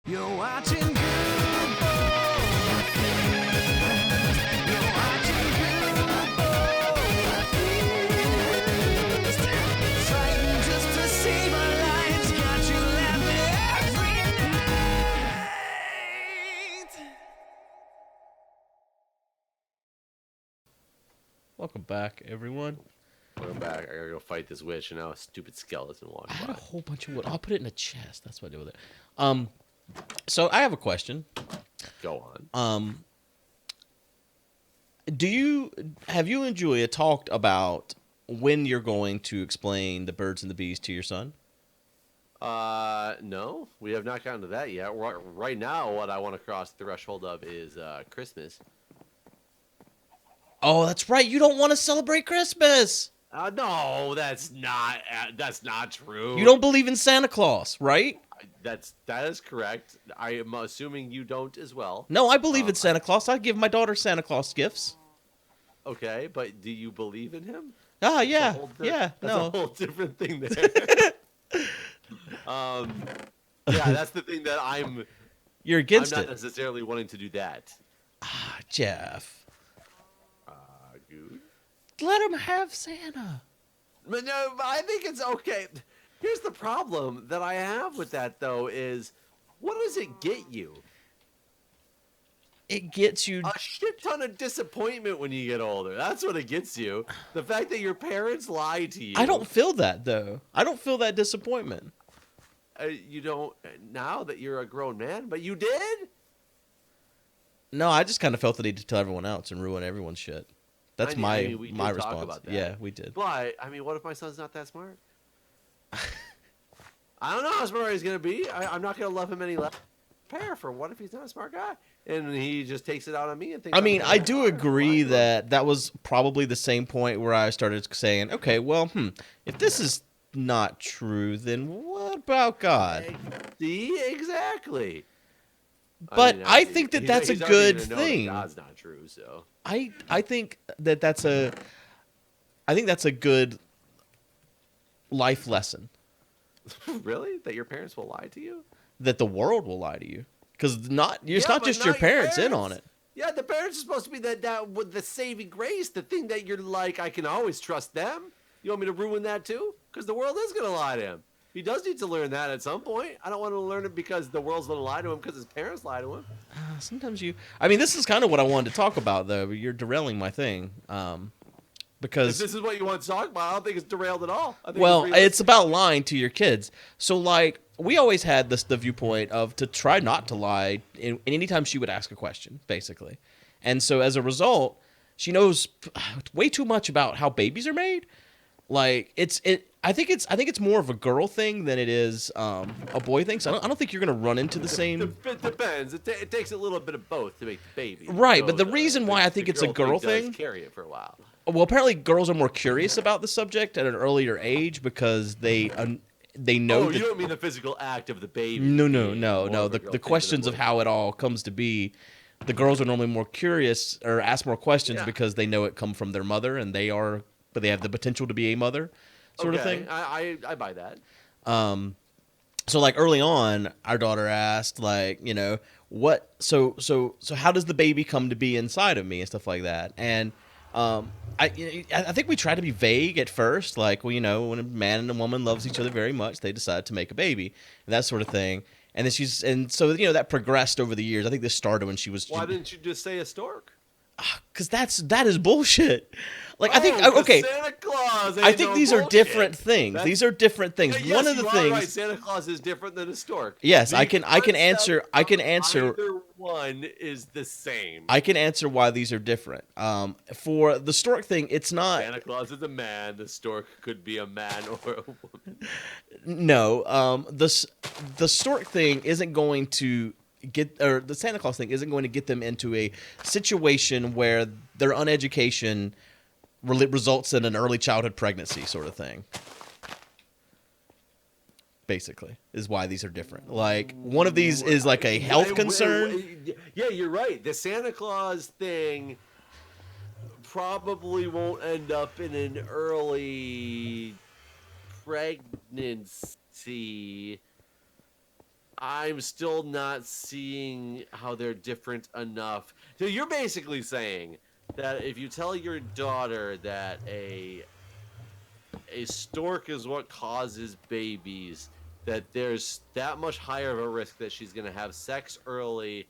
You're watching Guude. You're watching Guude. Fighting just to save our lives. Got you laughing every night. Welcome back, everyone. Welcome back. I gotta go fight this witch, and now a stupid skeleton walks I had by. a whole bunch of wood. I'll put it in a chest. That's what I do with it. So I have a question. Go on. Have you and Julia talked about when you're going to explain the birds and the bees to your son? No, we have not gotten to that yet. Right now, what I want to cross the threshold of is Christmas. Oh, that's right. You don't want to celebrate Christmas. No, that's not true. You don't believe in Santa Claus, right? That is correct. I am assuming you don't as well. No, I believe in Santa Claus. I give my daughter Santa Claus gifts. Okay, but do you believe in him? Ah, yeah, That's no. a whole different thing there. Yeah, that's the thing that You're against I'm not it. necessarily wanting to do that. Ah, Jeff. Good. Let him have Santa. But no, I think it's okay. Here's the problem that I have with that, though, is what does it get you? It gets you. A shit ton of disappointment when you get older. That's what it gets you. The fact that your parents lie to you. I don't feel that, though. I don't feel that disappointment. You don't now that you're a grown man, but you did? No, I just kind of felt the need to tell everyone else and ruin everyone's shit. That's my we did my talk response. about that. Yeah, we did. But, I mean, what if my son's not that smart? I don't know how smart he's going to be. I'm not going to love him any less. Prepare for what if he's not a smart guy? And he just takes it out on me and thinks I mean, I I'm do smart. agree Why? that was probably the same point where I started saying, okay, well, if this is not true, then what about God? See, exactly. But mean, I think that that's a he's already good gonna know that thing. God's not true, so. I think that's a good life lesson Really? That your parents will lie to you? that the world will lie to you because it's not Yeah, not but just your not your parents in parents. on it. Yeah, the parents are supposed to be that with the saving grace, the thing that you're like, I can always trust them. You want me to ruin that too? Because the world is going to lie to him. He does need to learn that at some point. I don't want to learn it because the world's going to lie to him because his parents lie to him. Sometimes I mean, this is kind of what I wanted to talk about, though. But you're derailing my thing, because If this is what you want to talk about, I don't think it's derailed at all. I think well, realistic. it's about lying to your kids. So, like, we always had the viewpoint of to try not to lie in anytime she would ask a question, basically. And so, as a result, she knows way too much about how babies are made. Like, I think it's more of a girl thing than it is a boy thing. So I don't think you're gonna run into the same. It depends. It takes a little bit of both to make the baby. Right, So but the reason why I think it's a girl does thing. carry it for a while. Well, apparently girls are more curious about the subject at an earlier age because they know. Oh, you don't mean the physical act of the baby? No. being more of a girl The thing than a questions of boy how thing. it all comes to be. The girls are normally more curious or ask more questions Yeah. because they know it come from their mother and they have the potential to be a mother, sort of thing. I buy that. So like early on, our daughter asked like, what? So how does the baby come to be inside of me and stuff like that? And I think we tried to be vague at first, like, well, when a man and a woman loves each other very much, they decide to make a baby and that sort of thing. And then so that progressed over the years. I think this started when she was. Why didn't you just say a stork? Because that is bullshit. Like I think 'cause okay. Santa Claus. I think these are different things. That's- These are different things. Yes, One of the you are things. right. Santa Claus is different than a stork. Yes, The I can answer. concept I can of answer. Either one is the same. I can answer why these are different. For the stork thing, it's not. Santa Claus is a man. The stork could be a man or a woman. No. The stork thing isn't going to the Santa Claus thing isn't going to get them into a situation where their uneducation results in an early childhood pregnancy, sort of thing. Basically, is why these are different. Like one of these is like a health concern. Yeah, you're right. The Santa Claus thing probably won't end up in an early pregnancy. I'm still not seeing how they're different enough. So you're basically saying that if you tell your daughter that a stork is what causes babies, that there's that much higher of a risk that she's going to have sex early,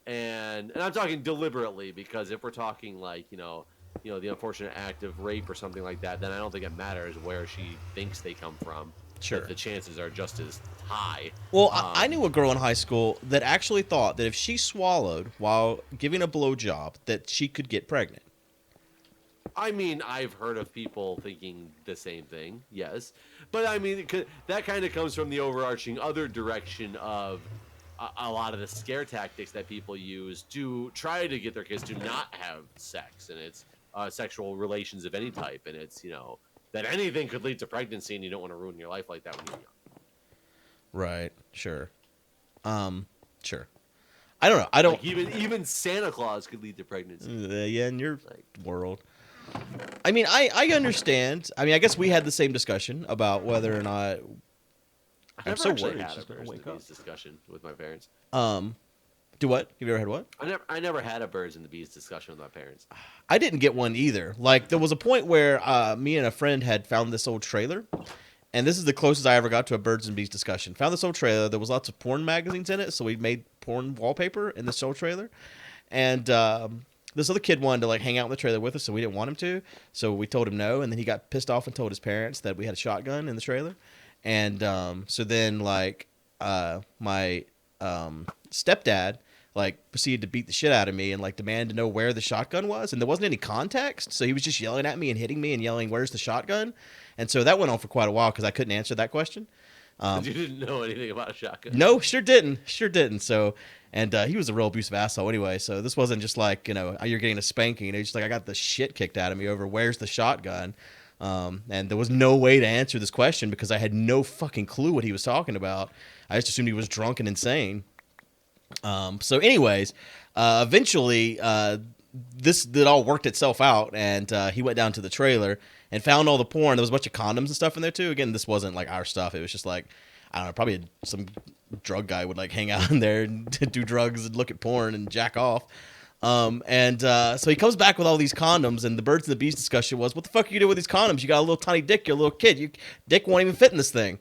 and I'm talking deliberately, because if we're talking like the unfortunate act of rape or something like that, then I don't think it matters where she thinks they come from. Sure. The chances are just as high. Well, I knew a girl in high school that actually thought that if she swallowed while giving a blowjob, that she could get pregnant. I mean, I've heard of people thinking the same thing, yes. But I mean, that kind of comes from the overarching other direction of a lot of the scare tactics that people use to try to get their kids to not have sex. And it's sexual relations of any type. And it's, that anything could lead to pregnancy, and you don't want to ruin your life like that when you're young. Right. Sure. Sure. I don't know. I don't. Like even Santa Claus could lead to pregnancy. Yeah, in your world. I mean, I understand. I mean, I guess we had the same discussion about whether or not. I'm so worried. Had She's a gonna birds wake and the up. bees discussion with my parents. Do what? Have you ever had what? I never had a birds and the bees discussion with my parents. I didn't get one either. Like, there was a point where me and a friend had found this old trailer, and this is the closest I ever got to a birds and bees discussion. Found this old trailer. There was lots of porn magazines in it, so we made porn wallpaper in this old trailer. And this other kid wanted to like hang out in the trailer with us, so we didn't want him to. So we told him no, and then he got pissed off and told his parents that we had a shotgun in the trailer. And so then like my stepdad like proceeded to beat the shit out of me and like demand to know where the shotgun was, and there wasn't any context, so he was just yelling at me and hitting me and yelling, "Where's the shotgun?" And so that went on for quite a while because I couldn't answer that question. You didn't know anything about a shotgun. No, sure didn't. So, and he was a real abusive asshole anyway. So this wasn't just like you're getting a spanking. It's just like I got the shit kicked out of me over where's the shotgun. And there was no way to answer this question because I had no fucking clue what he was talking about. I just assumed he was drunk and insane. So anyways, eventually, this all worked itself out, and he went down to the trailer and found all the porn. There was a bunch of condoms and stuff in there too. Again, this wasn't like our stuff. It was just like, I don't know, probably some drug guy would like hang out in there and do drugs and look at porn and jack off. So he comes back with all these condoms, and the birds and the bees discussion was, what the fuck are you doing with these condoms? You got a little tiny dick. You're a little kid. Your dick won't even fit in this thing.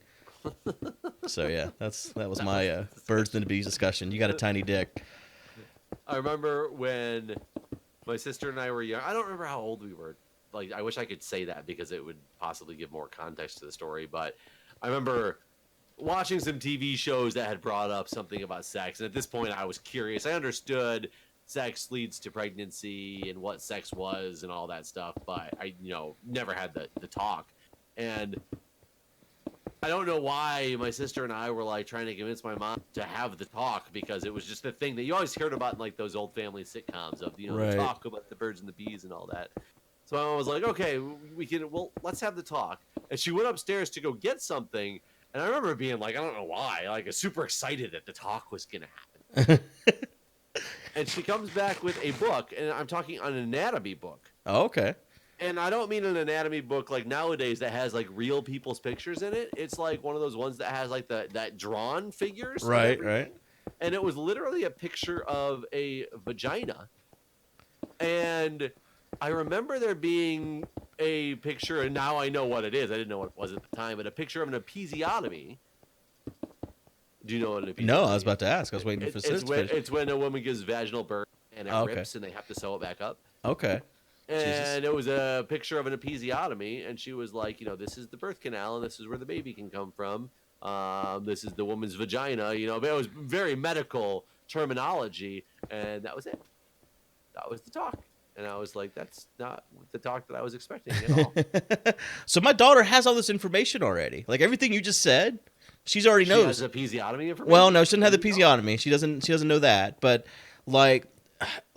So yeah, that was my birds and the bees discussion. You got a tiny dick. I remember when my sister and I were young. I don't remember how old we were. Like, I wish I could say that because it would possibly give more context to the story. But I remember watching some TV shows that had brought up something about sex. And at this point, I was curious. I understood sex leads to pregnancy and what sex was and all that stuff. But I, never had the talk. And I don't know why my sister and I were like trying to convince my mom to have the talk, because it was just the thing that you always heard about in like those old family sitcoms of, Right. the talk about the birds and the bees and all that. So my mom was like, okay, let's have the talk. And she went upstairs to go get something. And I remember being like, I don't know why, like super excited that the talk was going to happen. And she comes back with a book, and I'm talking an anatomy book. Oh, okay. And I don't mean an anatomy book like nowadays that has like real people's pictures in it. It's like one of those ones that has like that drawn figures. Right. And it was literally a picture of a vagina. And I remember there being a picture, and now I know what it is. I didn't know what it was at the time, but a picture of an episiotomy. Do you know what an episiotomy is? No, I was about to ask. I was waiting for it's when a woman gives vaginal birth and it rips and they have to sew it back up. Okay. And it was a picture of an episiotomy, and she was like, this is the birth canal, and this is where the baby can come from. This is the woman's vagina. It was very medical terminology, and that was it. That was the talk. And I was like, that's not the talk that I was expecting at all. So my daughter has all this information already. Like everything you just said, she's already knows. She has episiotomy information? Well, no, she doesn't have the episiotomy. She doesn't know that. But like,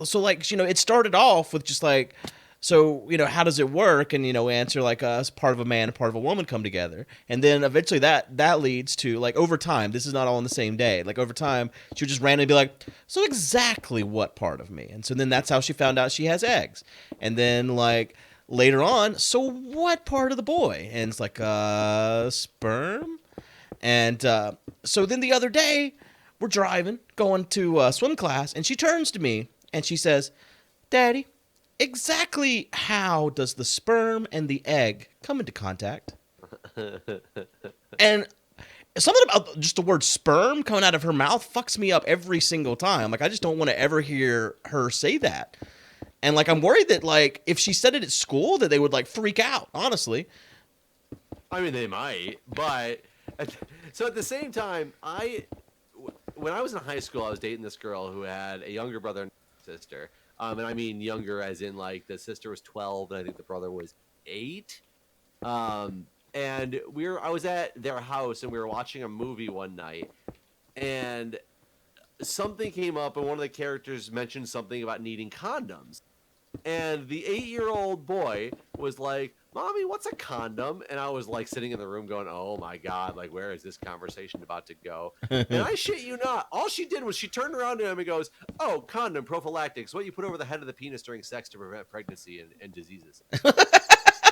so like, it started off with just like, so, how does it work? And, answer like us, part of a man and part of a woman come together. And then eventually that leads to like over time, this is not all in the same day. Like over time, she would just randomly be like, so exactly what part of me? And so then that's how she found out she has eggs. And then like later on, so what part of the boy? And it's like, sperm. And so then the other day, we're driving, going to swim class, and she turns to me and she says, "Daddy, exactly how does the sperm and the egg come into contact?" And something about just the word sperm coming out of her mouth fucks me up every single time. Like, I just don't want to ever hear her say that. And, like, I'm worried that, like, if she said it at school, that they would, like, freak out, honestly. I mean, they might, but so at the same time, when I was in high school, I was dating this girl who had a younger brother and sister. And I mean younger as in, like, the sister was 12 and I think the brother was 8. And I was at their house and we were watching a movie one night, and something came up and one of the characters mentioned something about needing condoms. And the 8-year-old boy was like, "Mommy, what's a condom?" And I was like sitting in the room going, "Oh my God, like, where is this conversation about to go?" And I shit you not, all she did was she turned around to him and goes, "Oh, condom, prophylactics, what you put over the head of the penis during sex to prevent pregnancy and diseases."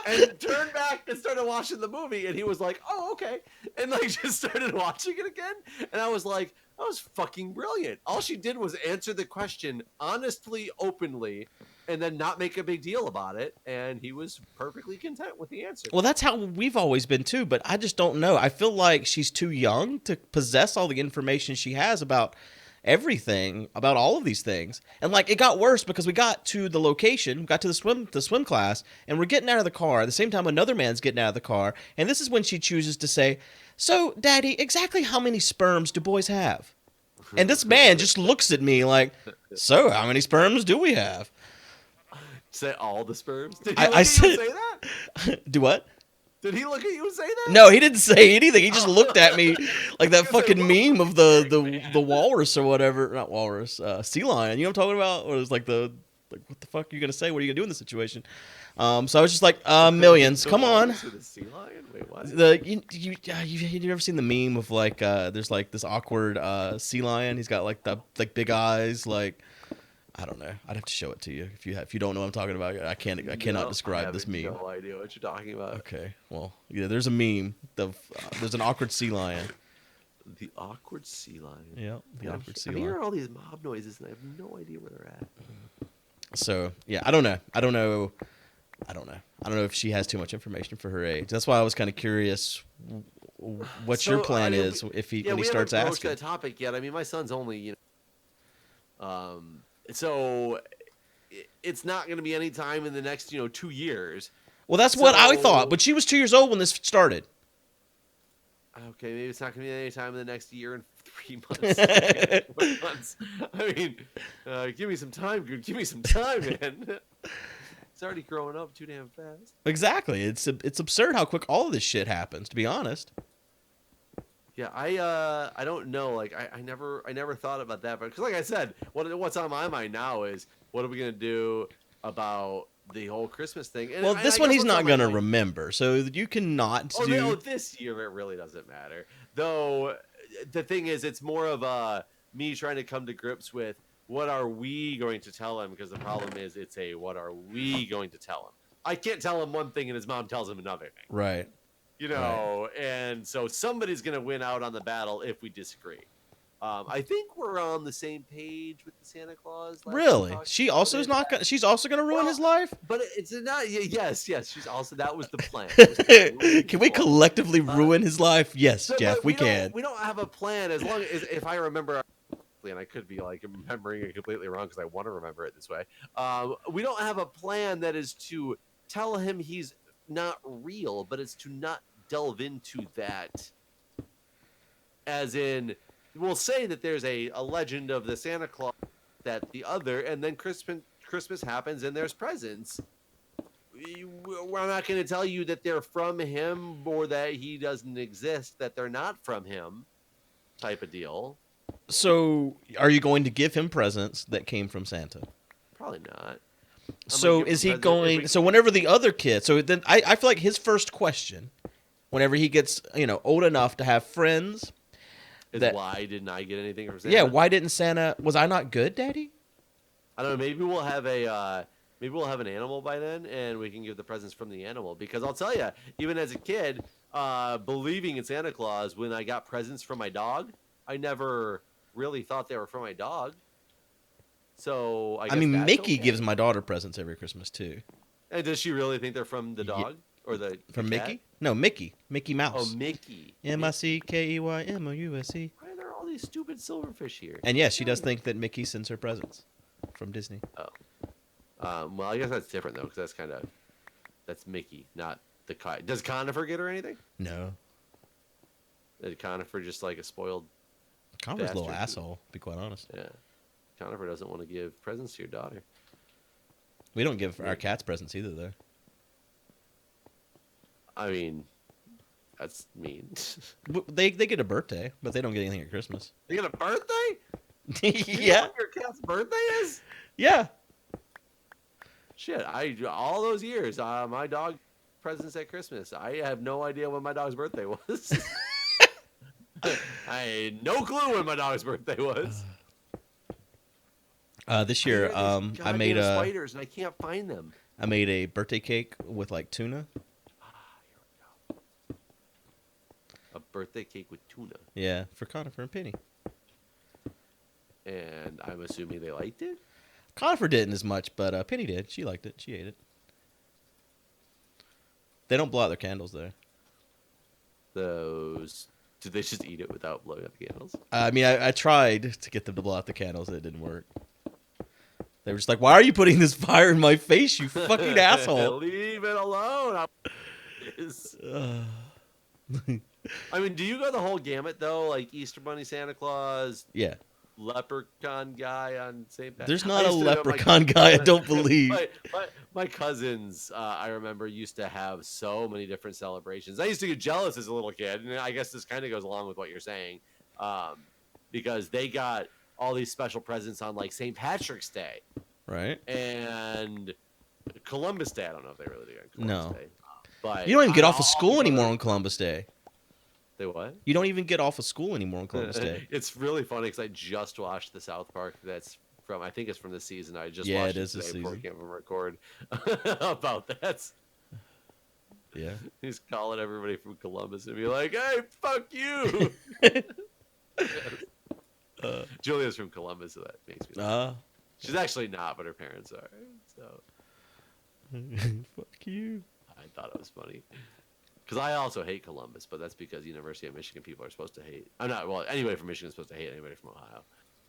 And turned back and started watching the movie, and he was like, "Oh, okay," and like just started watching it again. And I was like, that was fucking brilliant. All she did was answer the question honestly, openly, and then not make a big deal about it, and he was perfectly content with the answer. Well, that's how we've always been too, but I just don't know. I feel like she's too young to possess all the information she has about everything, about all of these things. And like, it got worse because we got to the location, got to the swim class, and we're getting out of the car. At the same time, another man's getting out of the car, and this is when she chooses to say, "So, Daddy, exactly how many sperms do boys have?" And this man just looks at me like, "So, how many sperms do we have?" Say all the sperms? Did he I look at you and said- say that? Do what? Did he look at you and say that? No, he didn't say anything. He just looked at me like that fucking meme of the walrus or whatever. Not walrus, sea lion. You know what I'm talking about? Or it's like what the fuck are you gonna say? What are you gonna do in this situation? So I was just like, millions. Come on. The sea lion? Wait, what? You never seen the meme of like there's like this awkward sea lion. He's got like the big eyes. Like, I don't know. I'd have to show it to you if you don't know what I'm talking about. I cannot describe this meme. No idea what you're talking about. Okay, well, yeah, there's a meme. There's an awkward sea lion. The awkward sea lion. Yeah, the awkward sea I'm lion. hearing all these mob noises and I have no idea where they're at. So yeah, I don't know if she has too much information for her age. That's why I was kind of curious what your plan is when he starts asking. asking. That topic yet? I mean, my son's only so it's not going to be any time in the next 2 years. Well, that's what I thought, but she was 2 years old when this started. Okay, maybe it's not going to be any time in the next year and 3 months. 4 months. I mean, give me some time, dude. Give me some time, man. It's already growing up too damn fast. Exactly. It's absurd how quick all of this shit happens, to be honest. Yeah, I don't know. Like, I never thought about that, but because like I said, what's on my mind now is what are we gonna do about the whole Christmas thing? And, Well, this one he's not gonna mind. remember, so you cannot do. No, this year it really doesn't matter. Though the thing is, it's more of me trying to come to grips with what are we going to tell him, because the problem is it's what are we going to tell him? I can't tell him one thing and his mom tells him another thing. Right. And so somebody's going to win out on the battle if we disagree. I think we're on the same page with the Santa Claus. Really? She's also gonna ruin his life? But it's not. Yes. She's also, that was the plan. Can we collectively ruin his life? Yes, Jeff, we can. We don't have a plan as long as, if I remember, and I could be like remembering it completely wrong because I want to remember it this way. We don't have a plan that is to tell him he's not real, but it's to not delve into that. As in, we'll say that there's a legend of the Santa Claus, that the other, and then Christmas happens and there's presents. We're not going to tell you that they're from him or that he doesn't exist, that they're not from him, type of deal. So, are you going to give him presents that came from Santa? Probably not. So is he going? So whenever the other kid, so then I feel like his first question, whenever he gets old enough to have friends, is why didn't I get anything from Santa? Yeah, why didn't Santa? Was I not good, Daddy? I don't know. Maybe we'll have an animal by then, and we can give the presents from the animal. Because I'll tell you, even as a kid, believing in Santa Claus when I got presents from my dog. I never really thought they were from my dog. So I I guess mean, that's Mickey okay. gives my daughter presents every Christmas too. And does she really think they're from the dog or the From cat? Mickey? No, Mickey. Mickey Oh, Mouse. Mickey. MICKEYMOUSE. Why are there all these stupid silverfish here? And yes, she does think that Mickey sends her presents from Disney. Oh. Well, I guess that's different though, because that's Mickey, not the kite. Does Conifer get her anything? No. Is Conifer just like a spoiled? Conver's a little Bastard. asshole, to be quite honest. Yeah. Conifer doesn't want to give presents to your daughter. We don't give our cats presents either, though. I mean, that's mean. They get a birthday, but they don't get anything at Christmas. You got a birthday? You know Yeah. what your cat's birthday is? Yeah. Shit, all those years, my dog presents at Christmas. I have no idea when my dog's birthday was. I had no clue when my dog's birthday was. This year, I made spiders and I can't find them. I made a birthday cake with like tuna. A birthday cake with tuna, Yeah, for Conifer and Penny. and I'm assuming they liked it. Conifer didn't as much, but Penny did. She liked it. She ate it. They don't blow out their candles though. Did they just eat it without blowing up the candles? I mean, I tried to get them to blow out the candles, and it didn't work. They were just like, "Why are you putting this fire in my face, you fucking asshole?" Leave it alone. I mean, do you go the whole gamut though? Like Easter Bunny, Santa Claus, Yeah. leprechaun guy on St. Patrick's. There's not a leprechaun guy, I don't believe. My cousins, I remember, used to have so many different celebrations. I used to get jealous as a little kid, and I guess this kind of goes along with what you're saying, because they got all these special presents on like St. Patrick's Day Right? and Columbus Day. I don't know if they really do on Columbus No. Day. But You don't even get off of all school the anymore other- on Columbus Day. They what? You don't even get off of school anymore on Columbus Day. It's really funny because I just watched the South Park. That's from, I think it's from this season. I just Yeah, watched it is this today before we season. came from record about that. Yeah. He's calling everybody from Columbus and be like, "Hey, fuck you." Julia's from Columbus, so that makes me laugh. She's actually not, but her parents are. So Fuck you. I thought it was funny. Because I also hate Columbus, but that's because University of Michigan people are supposed to hate. I'm not. Well, anybody from Michigan is supposed to hate anybody from Ohio.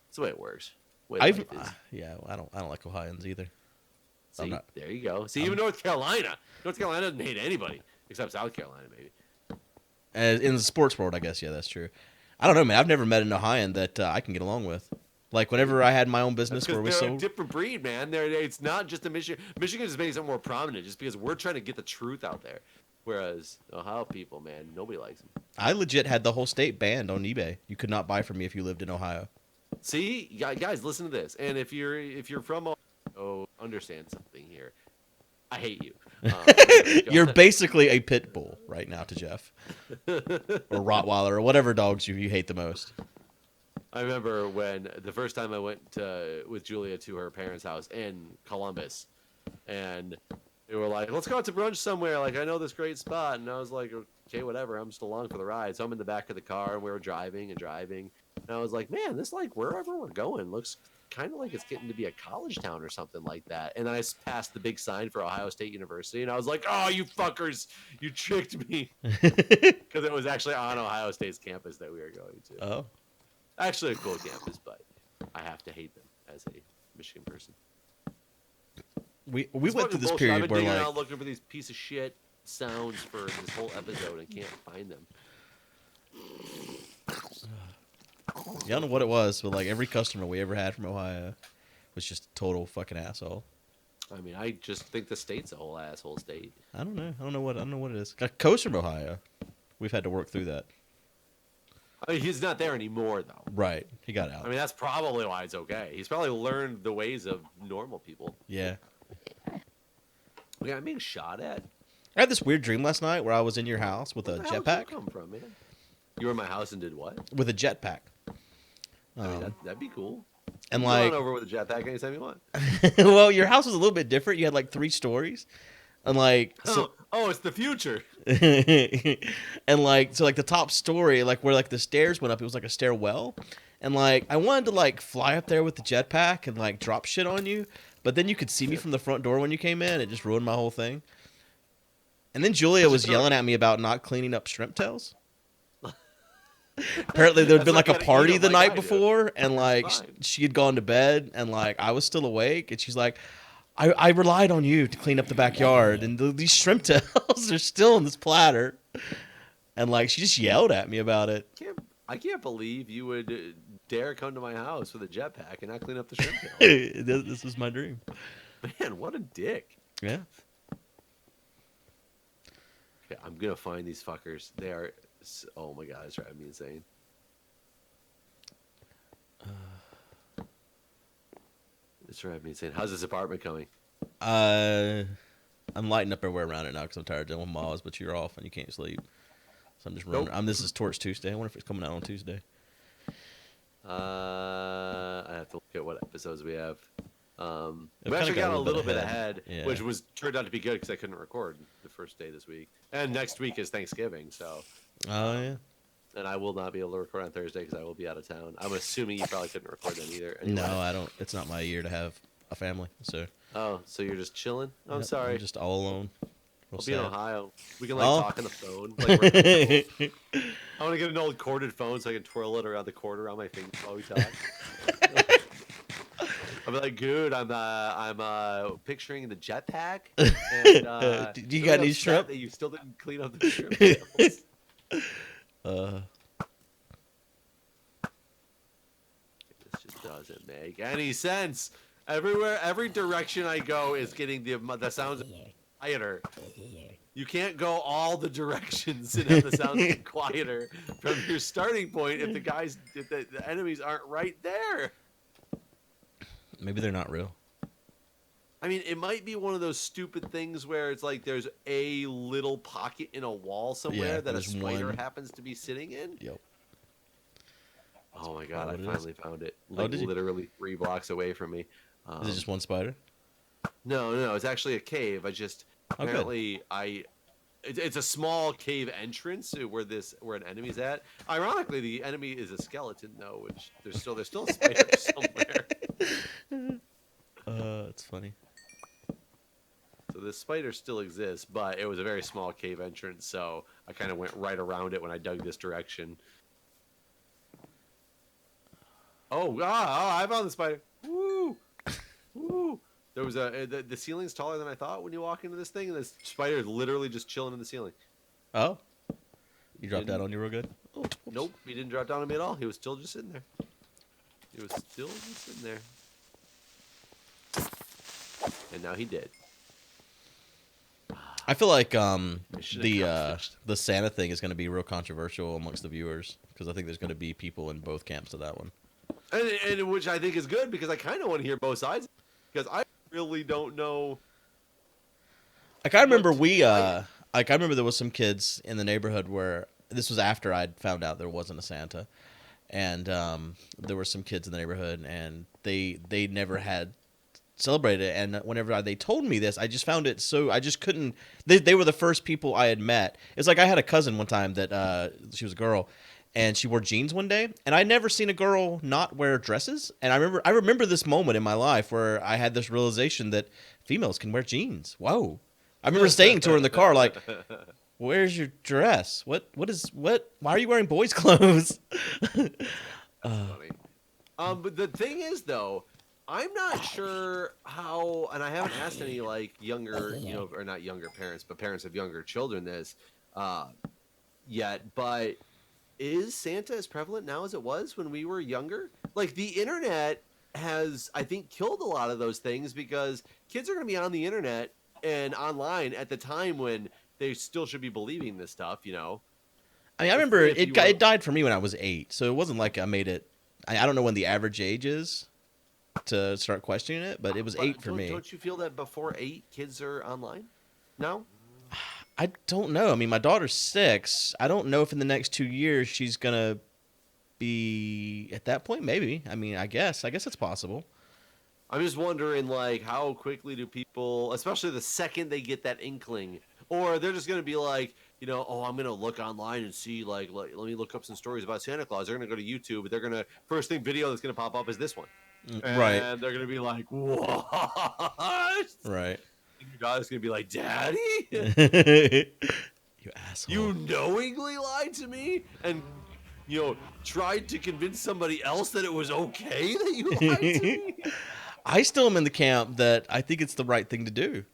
That's the way it works. Way life is. Yeah, I don't like Ohioans either. See, not- there you go. See, even North Carolina doesn't hate anybody except South Carolina, maybe. In the sports world, I guess. Yeah, that's true. I don't know, man. I've never met an Ohioan that I can get along with. Like whenever I had my own business where we They're a sold. different breed, man. It's not just the Michigan. Michigan is making something more prominent just because we're trying to get the truth out there. Whereas Ohio people, man, nobody likes them. I legit had the whole state banned on eBay. You could not buy from me if you lived in Ohio. See, guys, listen to this. And if you're from Ohio, understand something here. I hate you. You're basically a pit bull right now to Jeff, or Rottweiler, or whatever dogs you hate the most. I remember when the first time I went with Julia to her parents' house in Columbus, and they were like, "Let's go out to brunch somewhere. Like, I know this great spot." And I was like, "Okay, whatever. I'm just along for the ride." So I'm in the back of the car, and we were driving. And I was like, "Man, this, like, wherever we're going looks kind of like it's getting to be a college town or something like that." And then I passed the big sign for Ohio State University, and I was like, "Oh, you fuckers, you tricked me," because it was actually on Ohio State's campus that we were going to. Oh, Actually, a cool campus, but I have to hate them as a Michigan person. we It's went fucking through this bullshit. I've period been where digging like around looking for these piece of shit sounds for this whole episode and can't find them. I don't know what it was, but like every customer we ever had from Ohio was just a total fucking asshole. I mean, I just think the state's a whole asshole state. I don't know what it is. Coast from Ohio. We've had to work through that. I mean, he's not there anymore, though. Right. He got out. I mean, that's probably why it's okay. He's probably learned the ways of normal people. Yeah. Yeah, I'm being shot at. I had this weird dream last night where I was in your house with a Where the hell did jetpack. you come from, man? You were in my house and did what? With a jetpack. I mean, that'd be cool. And Come like, on over with a jetpack anytime you want. well, your house was a little bit different. You had like 3 stories. And like, so, Oh, it's the future. and like, so like the top story, like where like the stairs went up, it was like a stairwell. And like, I wanted to like fly up there with the jetpack and like drop shit on you, but then you could see me from the front door when you came in. It just ruined my whole thing. And then Julia was yelling at me about not cleaning up shrimp tails. Apparently there'd been like a party the night before, and like she had gone to bed, and like I was still awake, and she's like, I relied on you to clean up the backyard, and these shrimp tails are still in this platter. And like she just yelled at me about it. I can't believe you would dare come to my house with a jetpack and not clean up the shrimp tail. This was my dream. Man, what a dick. Yeah. Okay, I'm gonna find these fuckers. They are. Oh my god, it's driving me insane. It's driving me insane. How's this apartment coming? I'm lighting up everywhere around it now because I'm tired of dealing with Miles, but you're off and you can't sleep. So I'm just running. Nope. This is Torch Tuesday. I wonder if it's coming out on Tuesday. I have to look at what episodes we have. It We actually kinda got a little bit ahead, Yeah. which turned out to be good because I couldn't record the first day this week. And next week is Thanksgiving, so. Oh yeah. And I will not be able to record on Thursday because I will be out of town. I'm assuming you probably couldn't record then either. Anyway. No, I don't. It's not my year to have a family, so. Oh, so you're just chilling? I'm Yep, sorry. I'm just all alone. Real I'll be in sad. Ohio. We can like Oh. talk on the phone. Like, we're I want to get an old corded phone so I can twirl it around the cord around my finger while we talk. I'll be like, Guude, I'm picturing the jetpack. And, Do you really got any upset shrimp? that you still didn't clean up the shrimp tails. This just doesn't make any sense. Every direction I go is getting the sounds quieter. You can't go all the directions and have the sounds get quieter from your starting point if the enemies aren't right there. Maybe they're not real. I mean, it might be one of those stupid things where it's like there's a little pocket in a wall somewhere Yeah, that a there's spider one. happens to be sitting in. Yep. Oh my god, I what it is. finally found it. Oh, Like did you? literally 3 blocks away from me. Is it just one spider? No, it's actually a cave. I just Oh, good. apparently it's a small cave entrance where an enemy's at. Ironically, the enemy is a skeleton though, which there's still a spider somewhere. It's funny. So this spider still exists, but it was a very small cave entrance, so I kind of went right around it when I dug this direction. Oh, I found the spider. Woo! Woo! There was the ceiling's taller than I thought when you walk into this thing, and this spider is literally just chilling in the ceiling. Oh. You dropped that on you real good? Oh, whoops. Nope, he didn't drop down on me at all. He was still just sitting there. And now he did. I feel like Mission the accomplished. the Santa thing is going to be real controversial amongst the viewers because I think there's going to be people in both camps of that one. And which I think is good because I kind of want to hear both sides because I really don't know. Like I remember I remember there was some kids in the neighborhood where this was after I'd found out there wasn't a Santa, and there were some kids in the neighborhood and they never had celebrated it. And whenever they told me this, I just found it so I just couldn't. They were the first people I had met. It's like I had a cousin one time that she was a girl. And she wore jeans one day, and I'd never seen a girl not wear dresses. And I remember this moment in my life where I had this realization that females can wear jeans. Whoa! I remember saying to her in the car, like, "Where's your dress? What? Why are you wearing boys' clothes?" Funny. But the thing is, though, I'm not sure how, and I haven't asked any like younger, or not younger parents, but parents of younger children this yet. But is Santa as prevalent now as it was when we were younger? Like the internet has, I think, killed a lot of those things because kids are going to be on the internet and online at the time when they still should be believing this stuff. I mean, I remember If you it died for me when I was 8, so it wasn't like I made it. I don't know when the average age is to start questioning it, but it was 8 for me. Don't you feel that before 8 kids are online now? I don't know. I mean, my daughter's 6. I don't know if in the next 2 years she's gonna be at that point. Maybe. I mean, I guess it's possible. I'm just wondering, like, how quickly do people, especially the second they get that inkling, or they're just gonna be like, oh, I'm gonna look online and see, like, let me look up some stories about Santa Claus. They're gonna go to YouTube, but they're gonna first thing video that's gonna pop up is this one, Right. and they're gonna be like, what? Right. And your daughter's gonna be like, Daddy, You asshole. you knowingly lied to me, and tried to convince somebody else that it was okay that you lied to me. I still am in the camp that I think it's the right thing to do.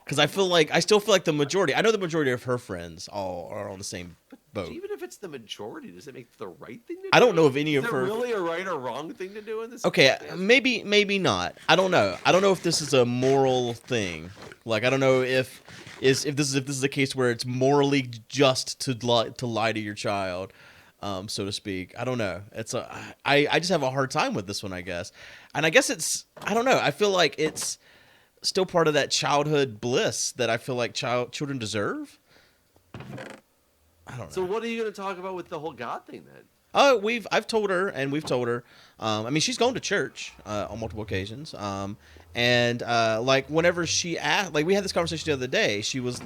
Because I still feel like the majority. I know the majority of her friends all are on the same boat. Even if it's the majority, does it make the right thing to do? I don't know if any Is of there her. really a right or wrong thing to do in this? Okay, circumstance? maybe not. I don't know. I don't know if this is a moral thing. Like I don't know if this is a case where it's morally just to lie to your child, so to speak. I don't know. I just have a hard time with this one, I guess. And I guess I don't know. I feel like it's still part of that childhood bliss that I feel like children deserve. I don't know. So what are you going to talk about with the whole God thing then? I've told her, and we've told her. I mean, she's gone to church on multiple occasions. And like whenever she asked, like we had this conversation the other day, she was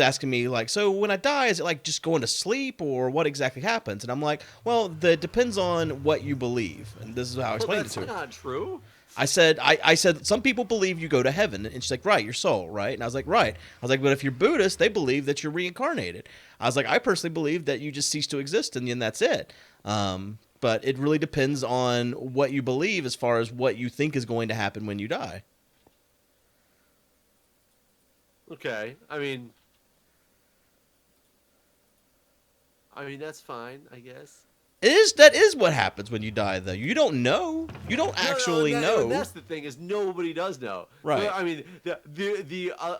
asking me like, so when I die, is it like just going to sleep or what exactly happens? And I'm like, well, that depends on what you believe. And this is how I explained it to her. That's not true. I said, some people believe you go to heaven. And she's like, right, your soul, right? And I was like, right. I was like, but if you're Buddhist, they believe that you're reincarnated. I was like, I personally believe that you just cease to exist and then that's it. But it really depends on what you believe as far as what you think is going to happen when you die. Okay. I mean, that's fine, I guess. That is what happens when you die, though. You don't know. You don't actually know. That's the thing, is nobody does know. Right. But, I mean,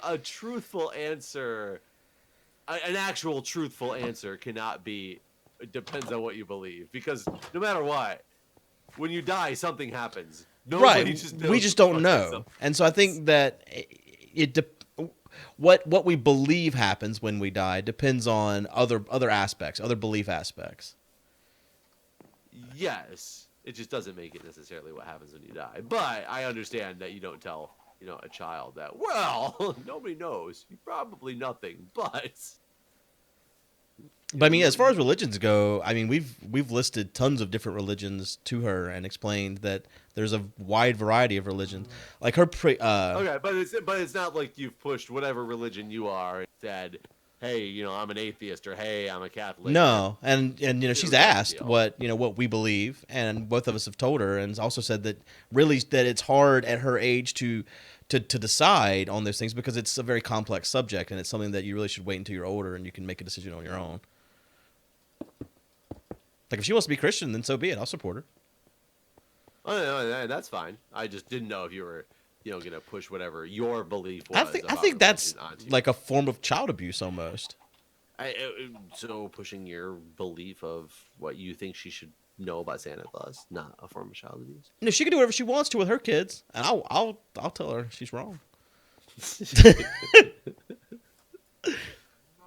a truthful answer, an actual truthful answer cannot be. It depends on what you believe, because no matter what, when you die, something happens. Nobody We just don't know. And so I think that what we believe happens when we die depends on other aspects, other belief aspects. Yes, it just doesn't make it necessarily what happens when you die. But I understand that you don't tell, a child that, well, nobody knows. Probably nothing, but I mean, as far as religions go, I mean, we've listed tons of different religions to her and explained that there's a wide variety of religions. Like her okay, but it's not like you've pushed whatever religion you are and said, hey, I'm an atheist, or hey, I'm a Catholic. No, and she's asked deal. what we believe, and both of us have told her, and also said that really that it's hard at her age to decide on those things because it's a very complex subject, and it's something that you really should wait until you're older and you can make a decision on your own. Like if she wants to be Christian, then so be it. I'll support her. Oh, no, that's fine. I just didn't know if you were, going to push whatever your belief was. I think that's like a form of child abuse almost. So pushing your belief of what you think she should know about Santa Claus, not a form of child abuse. No, she can do whatever she wants to with her kids, and I'll tell her she's wrong.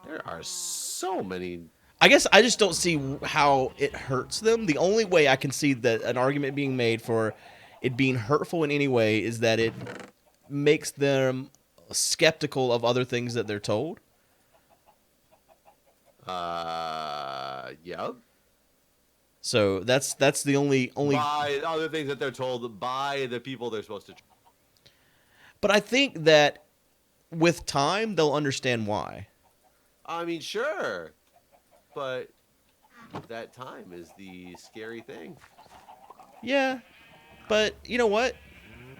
There are so many. I guess I just don't see how it hurts them. The only way I can see that an argument being made for it being hurtful in any way is that it makes them skeptical of other things that they're told. Yeah. So that's the only. By other things that they're told by the people they're supposed to. But I think that with time they'll understand why. I mean, sure, but that time is the scary thing. Yeah, but you know what?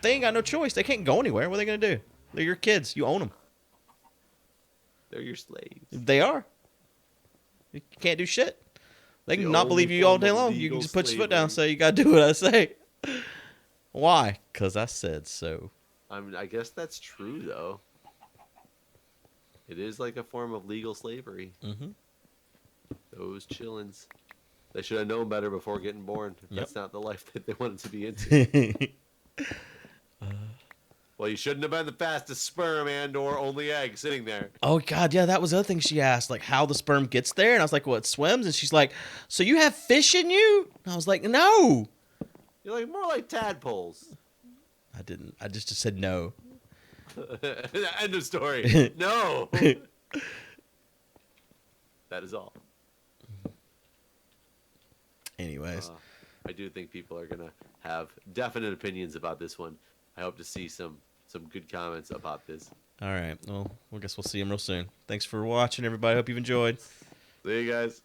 They ain't got no choice. They can't go anywhere. What are they gonna do? They're your kids. You own them. They're your slaves. They are. You can't do shit. They can The not only believe you all form day of long. You legal can just put your foot down and slavery. say, you gotta do what I say. Why? Because I said so. I guess that's true, though. It is like a form of legal slavery. Mm-hmm. Those chillins. They should have known better before getting born. If Yep. That's not the life that they wanted to be into. Well, you shouldn't have been the fastest sperm and/or only egg sitting there. Oh, God, yeah, that was the other thing she asked, like how the sperm gets there. And I was like, well, it swims. And she's like, so you have fish in you? And I was like, no. You're like more like tadpoles. I didn't. I just said no. End of story. No. That is all. Anyways, I do think people are gonna have definite opinions about this one. I hope to see some good comments about this. all right. Well, I guess we'll see him real soon. Thanks for watching, everybody. Hope you've enjoyed. See you guys.